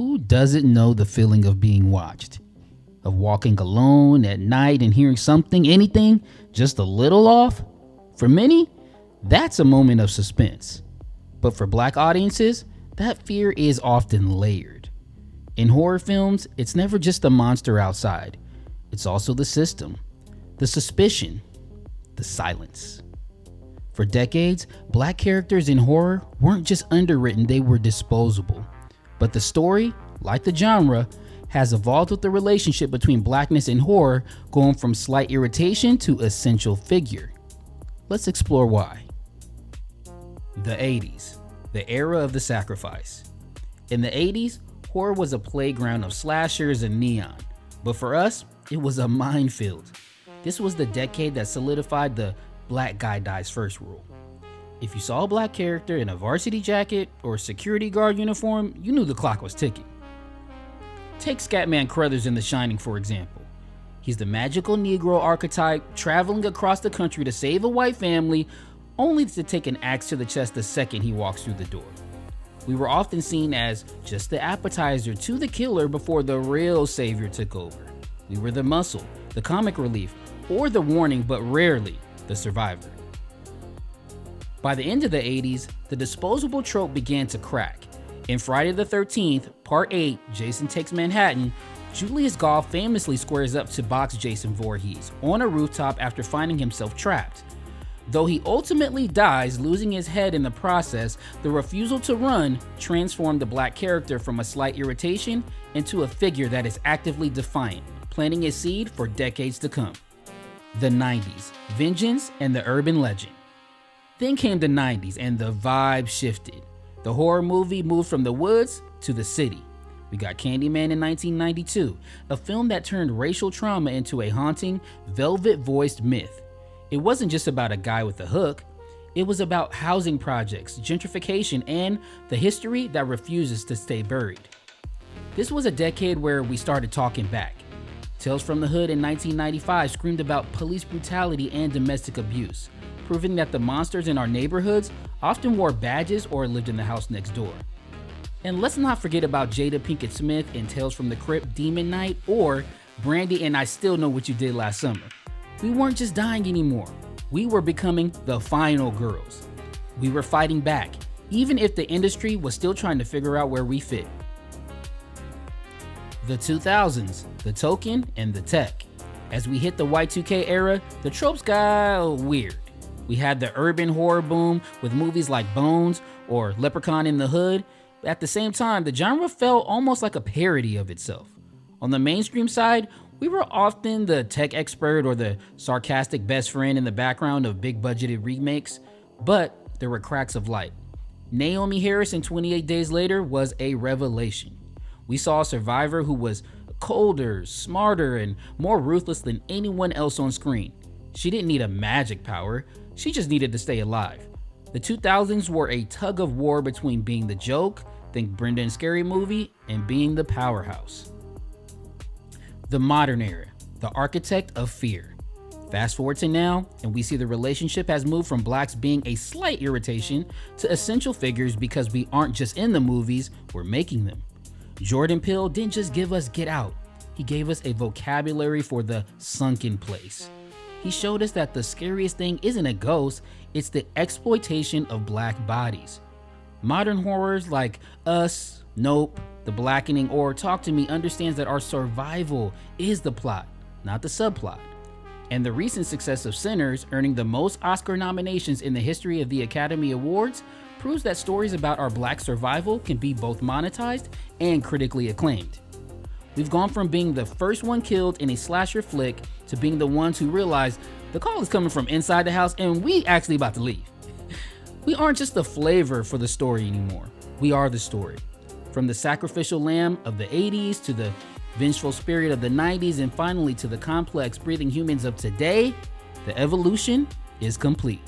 Who doesn't know the feeling of being watched? Of walking alone at night and hearing something, anything, just a little off? For many, that's a moment of suspense. But for Black audiences, that fear is often layered. In horror films, it's never just the monster outside. It's also the system, the suspicion, the silence. For decades, Black characters in horror weren't just underwritten, they were disposable. But the story, like the genre, has evolved with the relationship between Blackness and horror going from slight irritation to essential figure. Let's explore why. The 80s, the era of the sacrifice. In the 80s, horror was a playground of slashers and neon, but for us, it was a minefield. This was the decade that solidified the Black guy dies first rule. If you saw a Black character in a varsity jacket or security guard uniform, you knew the clock was ticking. Take Scatman Crothers in The Shining, for example. He's the magical Negro archetype traveling across the country to save a white family, only to take an axe to the chest the second he walks through the door. We were often seen as just the appetizer to the killer before the real savior took over. We were the muscle, the comic relief, or the warning, but rarely the survivor. By the end of the 80s, the disposable trope began to crack. In Friday the 13th, Part 8, Jason Takes Manhattan, Julius Gall famously squares up to box Jason Voorhees on a rooftop after finding himself trapped. Though he ultimately dies, losing his head in the process, the refusal to run transformed the Black character from a slight irritation into a figure that is actively defiant, planting a seed for decades to come. The 90s, vengeance and the urban legend. Then came the 90s and the vibe shifted. The horror movie moved from the woods to the city. We got Candyman in 1992, a film that turned racial trauma into a haunting, velvet-voiced myth. It wasn't just about a guy with a hook, it was about housing projects, gentrification, and the history that refuses to stay buried. This was a decade where we started talking back. Tales from the Hood in 1995 screamed about police brutality and domestic abuse, proving that the monsters in our neighborhoods often wore badges or lived in the house next door. And let's not forget about Jada Pinkett Smith in Tales from the Crypt Demon Knight or Brandy and I Still Know What You Did Last Summer. We weren't just dying anymore. We were becoming the final girls. We were fighting back, even if the industry was still trying to figure out where we fit. The 2000s, the token, and the tech. As we hit the Y2K era, the tropes got weird. We had the urban horror boom with movies like Bones or Leprechaun in the Hood. At the same time, the genre felt almost like a parody of itself. On the mainstream side, we were often the tech expert or the sarcastic best friend in the background of big budgeted remakes, but there were cracks of light. Naomi Harris in 28 Days Later was a revelation. We saw a survivor who was colder, smarter, and more ruthless than anyone else on screen. She didn't need a magic power, she just needed to stay alive. The 2000s were a tug of war between being the joke, think Brenda and Scary Movie, and being the powerhouse. The modern era, the architect of fear. Fast forward to now, and we see the relationship has moved from Blacks being a slight irritation to essential figures because we aren't just in the movies, we're making them. Jordan Peele didn't just give us Get Out, he gave us a vocabulary for the sunken place. He showed us that the scariest thing isn't a ghost, it's the exploitation of Black bodies. Modern horrors like Us, Nope, The Blackening, or Talk to Me understands that our survival is the plot, not the subplot. And the recent success of Sinners, earning the most Oscar nominations in the history of the Academy Awards, proves that stories about our Black survival can be both monetized and critically acclaimed. We've gone from being the first one killed in a slasher flick to being the ones who realize the call is coming from inside the house and we actually about to leave. We aren't just the flavor for the story anymore. We are the story. From the sacrificial lamb of the 80s to the vengeful spirit of the 90s and finally to the complex breathing humans of today, the evolution is complete.